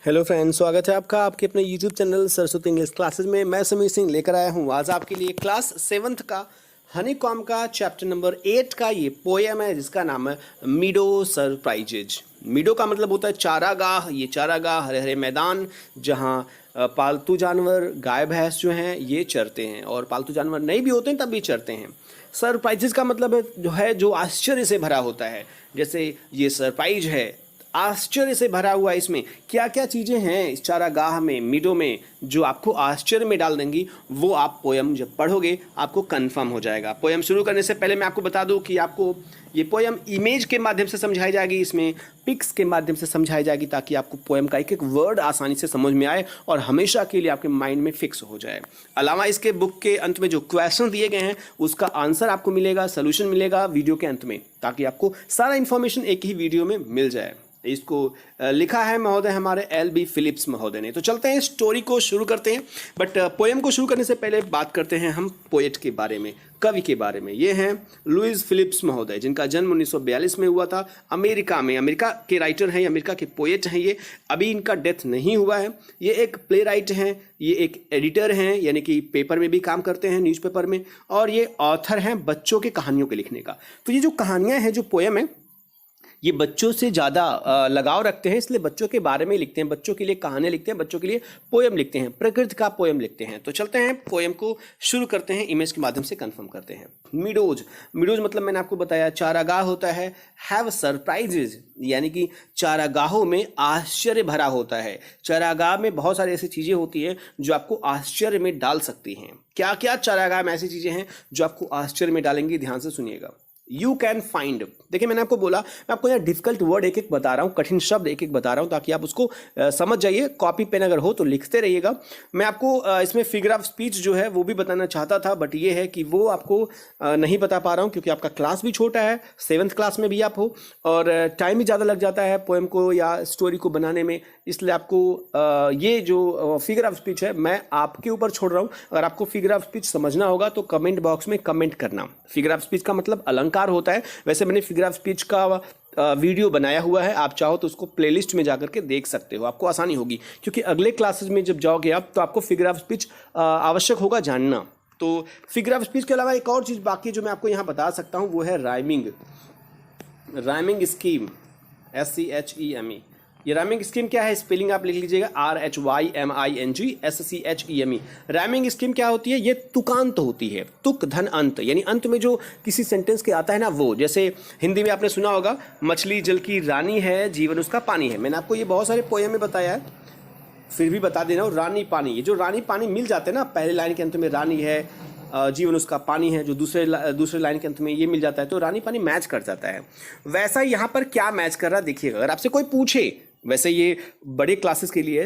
Hello friends, स्वागत है आपका आपके अपने YouTube channel Saraswati English classes में। मैं समीर सिंह लेकर आया हूँ आज आपके लिए क्लास 7th का हनीकॉम का चैप्टर नंबर 8 का ये पोएम है जिसका नाम है मीडो सरप्राइजेज। मीडो का मतलब होता है चारागाह। ये चारागाह हरे हरे मैदान जहाँ पालतू जानवर गाय भैंस जो हैं ये चरते हैं, और पालतू जानवर नहीं भी होते हैं तब भी चरते हैं। सरप्राइजेज का मतलब जो आश्चर्य से भरा होता है। जैसे ये सरप्राइज है, आश्चर्य से भरा हुआ। इसमें क्या क्या चीज़ें हैं इस चारागाह में, मीडो में, जो आपको आश्चर्य में डाल देंगी, वो आप पोयम जब पढ़ोगे आपको कंफर्म हो जाएगा। पोयम शुरू करने से पहले मैं आपको बता दूं कि आपको ये पोयम इमेज के माध्यम से समझाई जाएगी, इसमें पिक्स के माध्यम से समझाई जाएगी, ताकि आपको पोयम का एक एक वर्ड आसानी से समझ में आए और हमेशा के लिए आपके माइंड में फिक्स हो जाए। अलावा इसके बुक के अंत में जो क्वेश्चन दिए गए हैं उसका आंसर आपको मिलेगा, सोल्यूशन मिलेगा वीडियो के अंत में, ताकि आपको सारा इन्फॉर्मेशन एक ही वीडियो में मिल जाए। इसको लिखा है महोदय हमारे एल.बी. फिलिप्स महोदय ने। तो चलते हैं स्टोरी को शुरू करते हैं, बट पोएम को शुरू करने से पहले बात करते हैं हम पोएट के बारे में, कवि के बारे में। ये हैं लुईस फिलिप्स महोदय, जिनका जन्म 1942 में हुआ था अमेरिका में। अमेरिका के राइटर हैं, अमेरिका के पोएट हैं ये। अभी इनका डेथ नहीं हुआ है। ये एक प्ले राइट हैं, ये एक एडिटर हैं, यानी कि पेपर में भी काम करते हैं, न्यूज़पेपर में, और ये ऑथर हैं बच्चों के कहानियों के लिखने का। तो ये जो कहानियाँ हैं, जो पोएम है, ये बच्चों से ज़्यादा लगाव रखते हैं, इसलिए बच्चों के बारे में लिखते हैं, बच्चों के लिए कहानियाँ लिखते हैं, बच्चों के लिए पोएम लिखते हैं, प्रकृति का पोएम लिखते हैं। तो चलते हैं पोएम को शुरू करते हैं, इमेज के माध्यम से कंफर्म करते हैं। मीडोज, मीडोज मतलब मैंने आपको बताया चारागाह होता है। हैव सरप्राइजेज यानी कि चारागाहों में आश्चर्य भरा होता है। चारागाह में बहुत सारी ऐसी चीज़ें होती हैं जो आपको आश्चर्य में डाल सकती हैं। क्या क्या चारागाह में ऐसी चीज़ें हैं जो आपको आश्चर्य में डालेंगी, ध्यान से सुनिएगा। यू कैन फाइंड, देखिए मैंने आपको बोला, मैं आपको यहाँ डिफिकल्ट वर्ड एक एक बता रहा हूँ, कठिन शब्द एक एक बता रहा हूँ, ताकि आप उसको समझ जाइए। कॉपी पेन अगर हो तो लिखते रहिएगा। मैं आपको इसमें फिगर ऑफ स्पीच जो है वो भी बताना चाहता था, बट ये है कि वो आपको नहीं बता पा रहा हूँ, क्योंकि आपका क्लास भी छोटा है, 7th क्लास में भी आप हो, और टाइम भी ज़्यादा लग जाता है पोएम को या स्टोरी को बनाने में। इसलिए आपको ये जो फिगर ऑफ स्पीच है मैं आपके ऊपर छोड़ रहा हूँ। अगर आपको फिगर ऑफ स्पीच समझना होगा तो कमेंट बॉक्स में कमेंट करना। फिगर ऑफ स्पीच का मतलब अलंकार होता है। वैसे मैंने फिगर ऑफ स्पीच का वीडियो बनाया हुआ है, आप चाहो तो उसको प्लेलिस्ट में जाकर के देख सकते हो, आपको आसानी होगी, क्योंकि अगले क्लासेस में जब जाओगे आप तो आपको फिगर ऑफ स्पीच आवश्यक होगा जानना। तो फिगर ऑफ स्पीच के अलावा एक और चीज़ बाकी जो मैं आपको यहाँ बता सकता हूँ वो है राइमिंग। Rhyming scheme, SCHEME। ये राइमिंग स्कीम क्या है, स्पेलिंग आप लिख लीजिएगा, RHYMING SCHEME। राइमिंग स्कीम क्या होती है, ये तुकांत होती है। तुक धन अंत, यानी अंत में जो किसी सेंटेंस के आता है ना वो। जैसे हिंदी में आपने सुना होगा, मछली जल की रानी है, जीवन उसका पानी है। मैंने आपको ये बहुत सारे पोएम में बताया है, फिर भी बता दे रहा हूँ। रानी पानी, ये जो रानी पानी मिल जाते हैं ना, पहले लाइन के अंत में रानी है, जीवन उसका पानी है, जो दूसरे लाइन के अंत में ये मिल जाता है, तो रानी पानी मैच कर जाता है। वैसा यहाँ पर क्या मैच कर रहा है देखिएगा। अगर आपसे कोई पूछे, वैसे ये बड़े क्लासेस के लिए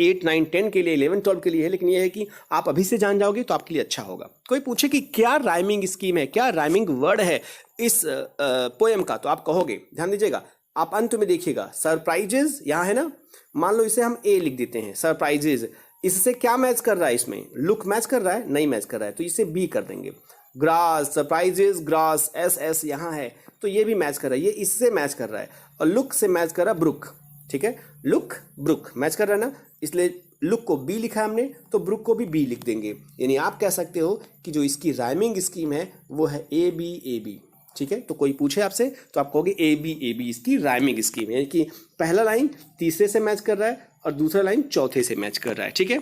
8, 9, 10 के लिए, 11, 12 के लिए है, लेकिन ये है कि आप अभी से जान जाओगे तो आपके लिए अच्छा होगा। कोई पूछे कि क्या राइमिंग स्कीम है, क्या राइमिंग वर्ड है इस पोएम का, तो आप कहोगे, ध्यान दीजिएगा, आप अंत में देखिएगा, सरप्राइजेज यहाँ है ना, मान लो इसे हम ए लिख देते हैं, सरप्राइजेज। इससे क्या मैच कर रहा है, इसमें लुक मैच कर रहा है, नहीं मैच कर रहा है, तो इसे बी कर देंगे। ग्रास, सरप्राइजेज ग्रास, SS यहाँ है, तो ये भी मैच कर रहा है, ये इससे मैच कर रहा है। और लुक से मैच कर रहा है ब्रुक, ठीक है, लुक ब्रुक मैच कर रहा है ना, इसलिए लुक को बी लिखा है हमने, तो ब्रुक को भी बी लिख देंगे। यानी आप कह सकते हो कि जो इसकी राइमिंग स्कीम है वो है AB, ठीक है। तो कोई पूछे आपसे तो आप कहोगे AB इसकी राइमिंग स्कीम है, यानी कि पहला लाइन तीसरे से मैच कर रहा है और दूसरा लाइन चौथे से मैच कर रहा है, ठीक है।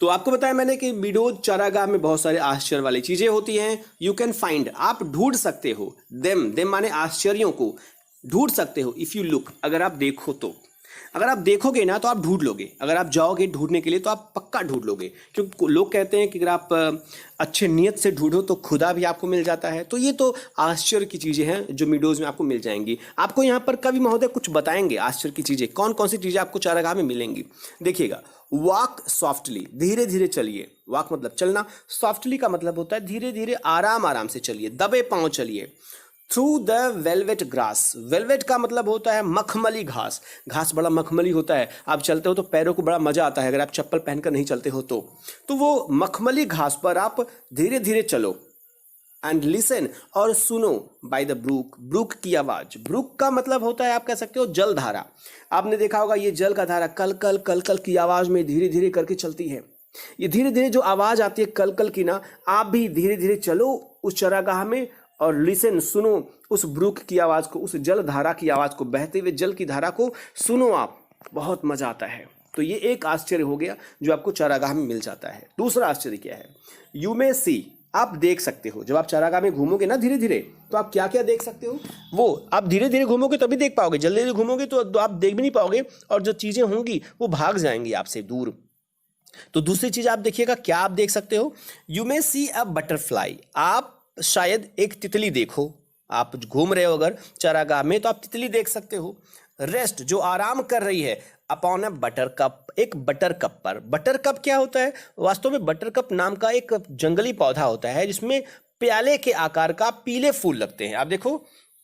तो आपको बताया मैंने कि मीडोज चारागाह में बहुत सारे आश्चर्य वाली चीजें होती हैं। यू कैन फाइंड, आप ढूंढ सकते हो, देम माने आश्चर्यों को ढूंढ सकते हो। इफ यू लुक, अगर आप देखो तो, अगर आप देखोगे ना तो आप ढूंढ लोगे। अगर आप जाओगे ढूंढने के लिए तो आप पक्का ढूंढ लोगे, क्योंकि लोग कहते हैं कि अगर आप अच्छे नियत से ढूंढो तो खुदा भी आपको मिल जाता है। तो ये तो आश्चर्य की चीज़ें हैं जो मीडोज में आपको मिल जाएंगी। आपको यहाँ पर कवि महोदय कुछ बताएंगे आश्चर्य की चीज़ें, कौन कौन सी चीज़ें आपको चारागाह में मिलेंगी। देखिएगा, वॉक सॉफ्टली, धीरे धीरे चलिए। वॉक मतलब चलना, सॉफ्टली का मतलब होता है धीरे धीरे, आराम आराम से चलिए, दबे पाँव चलिए। Through the velvet grass, velvet का मतलब होता है मखमली घास। घास बड़ा मखमली होता है, आप चलते हो तो पैरों को बड़ा मजा आता है, अगर आप चप्पल पहनकर नहीं चलते हो तो वो मखमली घास पर आप धीरे धीरे चलो। एंड लिसन और सुनो बाय द ब्रूक, ब्रूक की आवाज। ब्रूक का मतलब होता है आप कह सकते हो जल धारा। आपने देखा होगा ये जल का धारा कल कल कल कल की आवाज में धीरे धीरे करके चलती है। ये धीरे धीरे जो आवाज आती है कल कल की ना, आप भी धीरे धीरे चलो उस चरागाह में और लिसन सुनो उस ब्रूक की आवाज को, उस जल धारा की आवाज को, बहते हुए जल की धारा को सुनो आप, बहुत मजा आता है। तो ये एक आश्चर्य हो गया जो आपको चारागाह में मिल जाता है। दूसरा आश्चर्य क्या है? यू मे सी, आप देख सकते हो। जब आप चारागाह में घूमोगे ना धीरे धीरे, तो आप क्या क्या देख सकते हो? वो आप धीरे धीरे घूमोगे तभी देख पाओगे, जल्दी जल्दी घूमोगे तो आप देख भी नहीं पाओगे और जो चीजें होंगी वो भाग जाएंगी आपसे दूर। तो दूसरी चीज आप देखिएगा, क्या आप देख सकते हो? You may C a butterfly, आप शायद एक तितली देखो। आप घूम रहे हो अगर चारागाह में तो आप तितली देख सकते हो। रेस्ट, जो आराम कर रही है अपॉन अ बटर कप, एक बटर कप पर। बटर कप क्या होता है? वास्तव में बटर कप नाम का एक जंगली पौधा होता है जिसमें प्याले के आकार का पीले फूल लगते हैं। आप देखो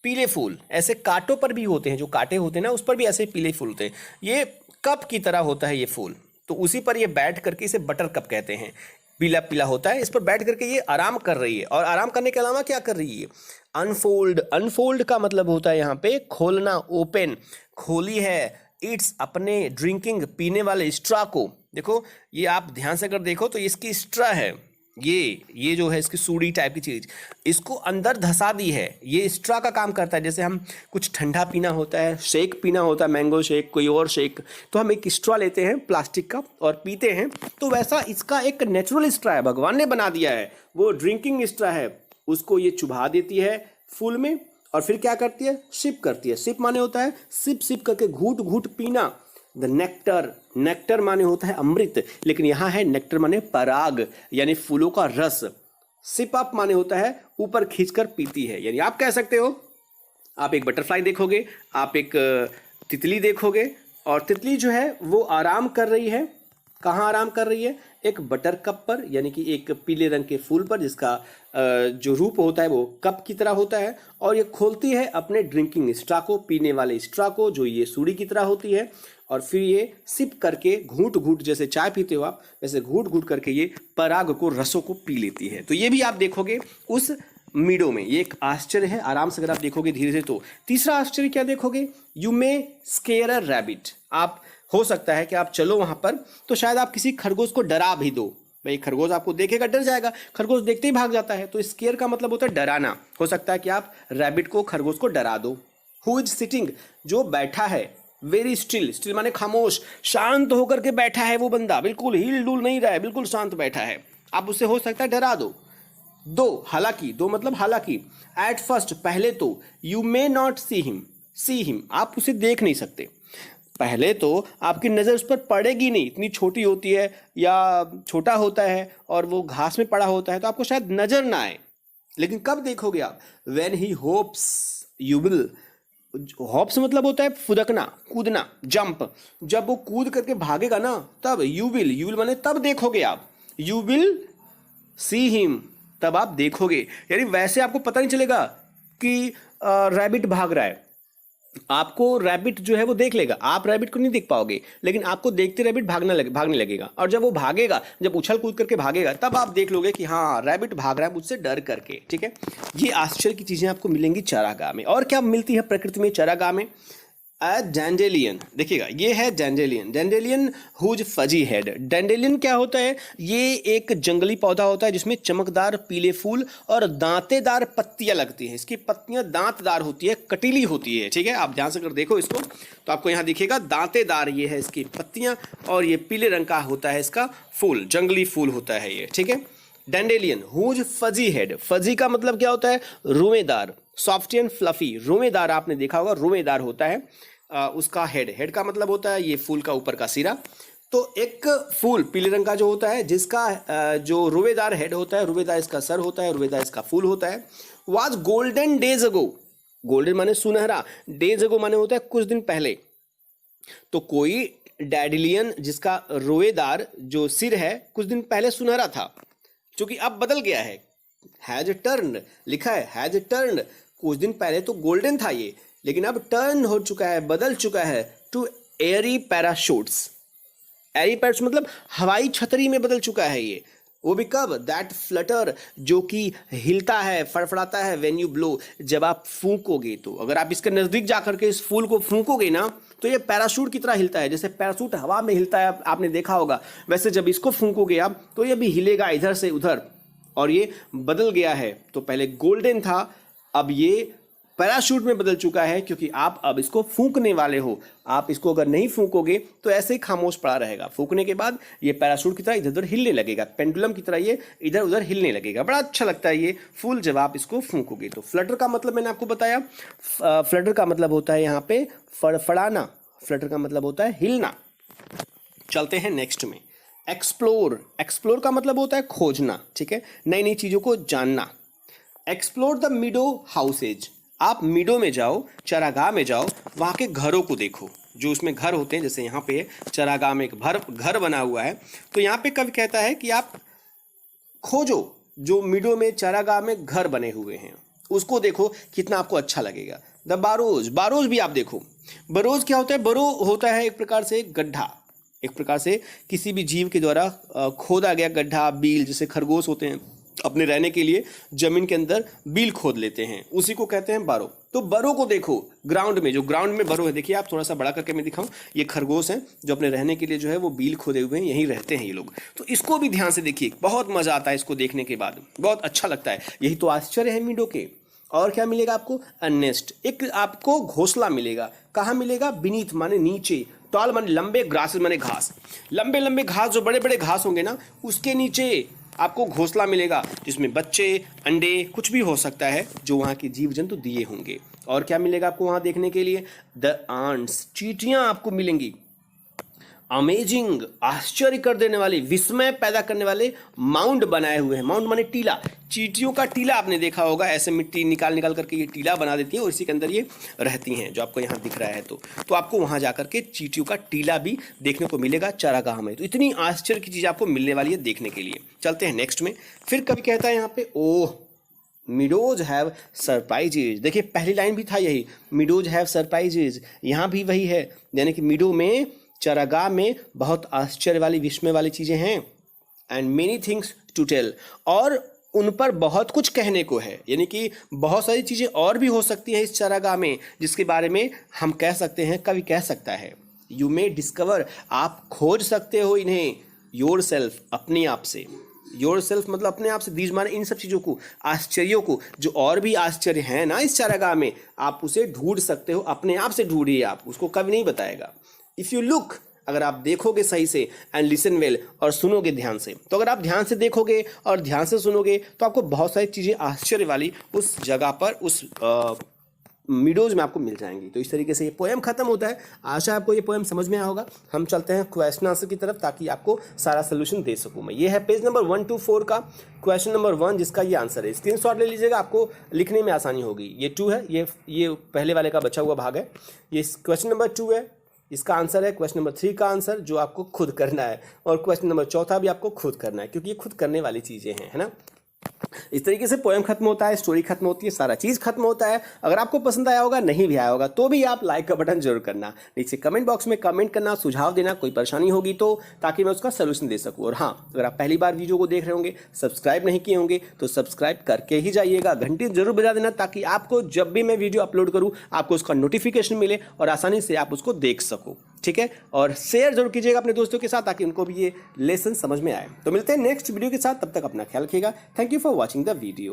पीले फूल ऐसे कांटों पर भी होते हैं, जो कांटे होते हैं ना उस पर भी ऐसे पीले फूल होते हैं। ये कप की तरह होता है ये फूल, तो उसी पर ये बैठ करके इसे बटर कप कहते हैं। पीला पीला होता है, इस पर बैठ करके ये आराम कर रही है। और आराम करने के अलावा क्या कर रही है? अनफोल्ड, अनफोल्ड का मतलब होता है यहाँ पे खोलना, ओपन, खोली है इट्स अपने ड्रिंकिंग पीने वाले स्ट्रा को। देखो ये आप ध्यान से अगर देखो तो इसकी स्ट्रा है, ये जो है इसकी सूड़ी टाइप की चीज, इसको अंदर धसा दी है। ये स्ट्रा का काम करता है। जैसे हम कुछ ठंडा पीना होता है, शेक पीना होता है, मैंगो शेक, कोई और शेक, तो हम एक स्ट्रा लेते हैं प्लास्टिक का और पीते हैं। तो वैसा इसका एक नेचुरल स्ट्रा है, भगवान ने बना दिया है, वो ड्रिंकिंग स्ट्रा है। उसको ये चुभा देती है फूल में और फिर क्या करती है? सिप करती है। सिप माने होता है सिप सिप करके घूट घूट पीना। द नेक्टर, नेक्टर माने होता है अमृत, लेकिन यहाँ है नेक्टर माने पराग यानी फूलों का रस। सिप अप माने होता है ऊपर खींचकर पीती है। यानी आप कह सकते हो आप एक बटरफ्लाई देखोगे, आप एक तितली देखोगे और तितली जो है वो आराम कर रही है। कहाँ आराम कर रही है? एक बटर कप पर, यानी कि एक पीले रंग के फूल पर जिसका जो रूप होता है वो कप की तरह होता है। और ये खोलती है अपने ड्रिंकिंग स्ट्रा को, पीने वाले स्ट्रा को, जो ये सूड़ी की तरह होती है। और फिर ये सिप करके घूट घूट, जैसे चाय पीते हो आप वैसे घूट घूट करके ये पराग को, रसों को पी लेती है। तो ये भी आप देखोगे उस मीडो में। ये एक आश्चर्य है, आराम से अगर आप देखोगे धीरे धीरे। तो तीसरा आश्चर्य क्या देखोगे? You may square a rabbit, आप हो सकता है कि आप चलो वहां पर तो शायद आप किसी खरगोश को डरा भी दो। भाई खरगोश आपको देखेगा डर जाएगा, खरगोश देखते ही भाग जाता है। तो स्केयर का मतलब होता है डराना। हो सकता है कि आप रैबिट को, खरगोश को डरा दो। हु इज सिटिंग, जो बैठा है, वेरी स्टिल, स्टिल माने खामोश, शांत होकर के बैठा है वो बंदा, बिल्कुल हिल डुल नहीं रहा है, बिल्कुल शांत बैठा है। आप उससे हो सकता है डरा दो। दो, हालांकि, दो मतलब हालांकि। एट फर्स्ट, पहले तो, you may not see him, आप उसे देख नहीं सकते। पहले तो आपकी नज़र उस पर पड़ेगी नहीं, इतनी छोटी होती है या छोटा होता है और वो घास में पड़ा होता है तो आपको शायद नजर ना आए। लेकिन कब देखोगे आप? When he hopes you will, hops मतलब होता है फुदकना, कूदना, जंप। जब वो कूद करके भागेगा ना तब यू विल माने तब देखोगे आप। यू विल सी हिम, तब आप देखोगे। यानी वैसे आपको पता नहीं चलेगा कि रैबिट भाग रहा है, आपको रैबिट जो है वो देख लेगा, आप रैबिट को नहीं देख पाओगे, लेकिन आपको देखते रैबिट भागने लगेगा। और जब वो भागेगा, जब उछल कूद करके भागेगा, तब आप देख लोगे कि हाँ रैबिट भाग रहा है मुझसे डर करके। ठीक है, ये आश्चर्य की चीजें आपको मिलेंगी चारागाह में। और क्या मिलती है प्रकृति में चारागाह में? डैंडेलियन, देखिएगा ये है dandelion, dandelion whose fuzzy head. Dandelion क्या होता है? ये एक जंगली पौधा होता है जिसमें चमकदार पीले फूल और दांतेदार पत्तियां लगती हैं। इसकी पत्तियां दांतदार होती है, कटीली होती है। ठीक है, आप ध्यान से अगर देखो इसको तो आपको यहाँ दिखेगा दांतेदार ये है इसकी पत्तियां और ये पीले रंग का होता है इसका फूल, जंगली फूल होता है ये। ठीक है, dandelion whose fuzzy head. Fuzzy का मतलब क्या होता है? रोएदार, सॉफ्ट एंड फ्लफी, रोएदार। आपने देखा होगा रोएदार होता है उसका हेड का मतलब होता है ये फूल का ऊपर का सिरा। तो एक फूल पीले रंग का जो होता है जिसका जो रोएदार हेड होता है, रोएदार इसका सर होता है, रोएदार इसका फूल होता है। Was golden days ago, golden माने सुनहरा, डेज अगो माने होता है कुछ दिन पहले। तो कोई डैंडेलियन जिसका रोएदार जो सिर है कुछ दिन पहले सुनहरा था, क्योंकि अब बदल गया है। हैज टर्न लिखा है, हैज टर्न, कुछ दिन पहले तो गोल्डन था ये, लेकिन अब टर्न हो चुका है, बदल चुका है to airy parachutes. Airy parachute मतलब हवाई छतरी में बदल चुका है ये। वो भी कब? दैट फ्लटर, जो कि हिलता है, फड़फड़ाता है, व्हेन यू ब्लो, जब आप फूंकोगे। तो अगर आप इसके नजदीक जाकर के इस फूल को फूंकोगे ना तो ये पैराशूट की तरह हिलता है। जैसे पैराशूट हवा में हिलता है, आपने देखा होगा, वैसे जब इसको फूंकोगे आप तो ये भी हिलेगा इधर से उधर। और ये बदल गया है, तो पहले गोल्डन था, अब ये पैराशूट में बदल चुका है, क्योंकि आप अब इसको फूंकने वाले हो। आप इसको अगर नहीं फूंकोगे तो ऐसे ही खामोश पड़ा रहेगा। फूंकने के बाद ये पैराशूट की तरह इधर उधर हिलने लगेगा, पेंडुलम की तरह ये इधर उधर हिलने लगेगा। बड़ा अच्छा लगता है ये फूल जब आप इसको फूंकोगे। तो फ्लटर का मतलब मैंने आपको बताया, फ्लटर का मतलब होता है यहाँ पे फड़फड़ाना, फ्लटर का मतलब होता है हिलना। चलते हैं नेक्स्ट में, एक्सप्लोर। एक्सप्लोर का मतलब होता है खोजना, ठीक है, नई नई चीज़ों को जानना। एक्सप्लोर द मीडो हाउसेज, आप मीडो में जाओ, चरागाह में जाओ, वहाँ के घरों को देखो, जो उसमें घर होते हैं। जैसे यहाँ पे चरागाह में एक घर बना हुआ है, तो यहाँ पे कवि कहता है कि आप खोजो जो मीडो में चरागाह में घर बने हुए हैं, उसको देखो, कितना आपको अच्छा लगेगा। द बारोज, बारोज भी आप देखो। बरोज क्या होता है? बरो होता है एक प्रकार से गड्ढा, एक प्रकार से किसी भी जीव के द्वारा खोदा गया गड्ढा, बील, जैसे खरगोश होते हैं अपने रहने के लिए जमीन के अंदर बील खोद लेते हैं, उसी को कहते हैं बरो। तो बरो को देखो ग्राउंड में, जो ग्राउंड में बरो है, देखिए आप थोड़ा सा बड़ा करके मैं दिखाऊं, ये खरगोश हैं जो अपने रहने के लिए जो है वो बील खोदे हुए हैं, यहीं रहते हैं ये लोग। तो इसको भी ध्यान से देखिए, बहुत मजा आता है इसको देखने के बाद, बहुत अच्छा लगता है। यही तो आश्चर्य है मीडो के। और क्या मिलेगा आपको? नेस्ट, एक आपको घोंसला मिलेगा। कहाँ मिलेगा? बीनीथ माने नीचे, टॉल माने लंबे, ग्रासेस माने घास, लंबे लंबे घास, जो बड़े बड़े घास होंगे ना, उसके नीचे आपको घोंसला मिलेगा, जिसमें बच्चे, अंडे, कुछ भी हो सकता है जो वहाँ के जीव जंतु दिए होंगे। और क्या मिलेगा आपको वहाँ देखने के लिए? द आंट्स, चींटियाँ आपको मिलेंगी। अमेजिंग, आश्चर्य कर देने वाले, विस्मय पैदा करने वाले माउंड बनाए हुए हैं। माउंड माने टीला, चींटियों का टीला आपने देखा होगा, ऐसे मिट्टी निकाल निकाल करके ये टीला बना देती है और इसी के अंदर ये रहती हैं, जो आपको यहाँ दिख रहा है। तो आपको वहाँ जाकर के चींटियों का टीला भी देखने को मिलेगा चारागाह में। तो इतनी आश्चर्य की चीज़ आपको मिलने वाली है देखने के लिए। चलते हैं नेक्स्ट में। फिर कभी कहता है यहाँ पे, ओह मीडोज हैव सरप्राइजेज। देखिए पहली लाइन भी था यही, मीडोज हैव सरप्राइजेज, यहाँ भी वही है, यानी कि मीडो में, चरागाह में बहुत आश्चर्य वाली, विस्मय वाली चीज़ें हैं। And many things to tell, और उन पर बहुत कुछ कहने को है, यानी कि बहुत सारी चीज़ें और भी हो सकती हैं इस चरागाह में, जिसके बारे में हम कह सकते हैं, कवि कह सकता है। यू मे डिस्कवर, आप खोज सकते हो इन्हें, योर सेल्फ, अपने आप से। योर सेल्फ मतलब अपने आप से, दीज माने इन सब चीज़ों को, आश्चर्यों को, जो और भी आश्चर्य हैं ना इस चारागाह में, आप उसे ढूंढ सकते हो, अपने आप से ढूंढिए आप, उसको कभी नहीं बताएगा। इफ़ यू लुक, अगर आप देखोगे सही से, एंड लिसन वेल, और सुनोगे ध्यान से, तो अगर आप ध्यान से देखोगे और ध्यान से सुनोगे तो आपको बहुत सारी चीज़ें आश्चर्य वाली उस जगह पर, उस मीडोज में आपको मिल जाएंगी। तो इस तरीके से ये पोएम खत्म होता है। आशा आपको ये पोएम समझ में आया होगा। हम चलते हैं क्वेश्चन आंसर की तरफ, ताकि आपको सारा सोल्यूशन दे सकूं मैं। ये है पेज नंबर 1 to 4 का क्वेश्चन नंबर 1, जिसका ये आंसर है। स्क्रीनशॉट ले लीजिएगा, आपको लिखने में आसानी होगी। ये 2 है, ये पहले वाले का बचा हुआ भाग है। ये क्वेश्चन नंबर 2 है, इसका आंसर है क्वेश्चन नंबर 3 का आंसर, जो आपको खुद करना है। और क्वेश्चन नंबर 4 भी आपको खुद करना है, क्योंकि ये खुद करने वाली चीज़ें हैं, है ना। इस तरीके से पोएम खत्म होता है, स्टोरी खत्म होती है, सारा चीज़ खत्म होता है। अगर आपको पसंद आया होगा, नहीं भी आया होगा, तो भी आप लाइक का बटन जरूर करना, नीचे कमेंट बॉक्स में कमेंट करना, सुझाव देना, कोई परेशानी होगी तो, ताकि मैं उसका सोल्यूशन दे सकूं। और हाँ, अगर आप पहली बार वीडियो को देख रहे होंगे, सब्सक्राइब नहीं किए होंगे, तो सब्सक्राइब करके ही जाइएगा, घंटी जरूर बजा देना, ताकि आपको जब भी मैं वीडियो अपलोड करूँ आपको उसका नोटिफिकेशन मिले और आसानी से आप उसको देख सको, ठीक है। और शेयर जरूर कीजिएगा अपने दोस्तों के साथ, ताकि उनको भी ये लेसन समझ में आए। तो मिलते हैं नेक्स्ट वीडियो के साथ, तब तक अपना ख्याल रखिएगा। Thank you for watching the video.